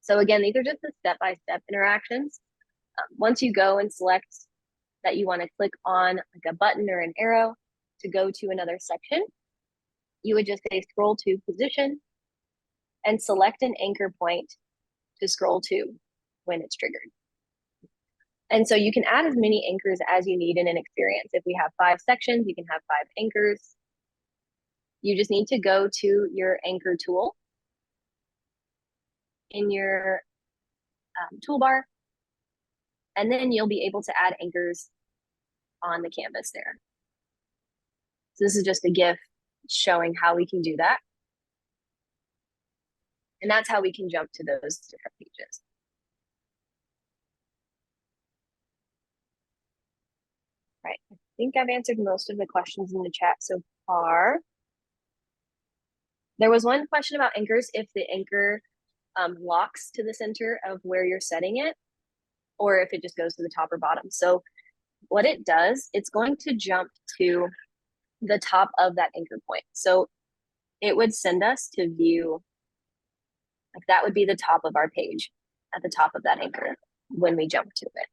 So again, these are just the step-by-step interactions. Once you go and select that you want to click on like a button or an arrow to go to another section, you would just say scroll to position and select an anchor point to scroll to when it's triggered. And so you can add as many anchors as you need in an experience. If we have 5 sections, you can have 5 anchors. You just need to go to your anchor tool in your toolbar, and then you'll be able to add anchors on the canvas there. So this is just a GIF showing how we can do that. And that's how we can jump to those different pages. Right, I think I've answered most of the questions in the chat so far. There was one question about anchors, if the anchor locks to the center of where you're setting it, or if it just goes to the top or bottom. So what it does, it's going to jump to the top of that anchor point. So it would send us to view, like that would be the top of our page at the top of that anchor when we jump to it.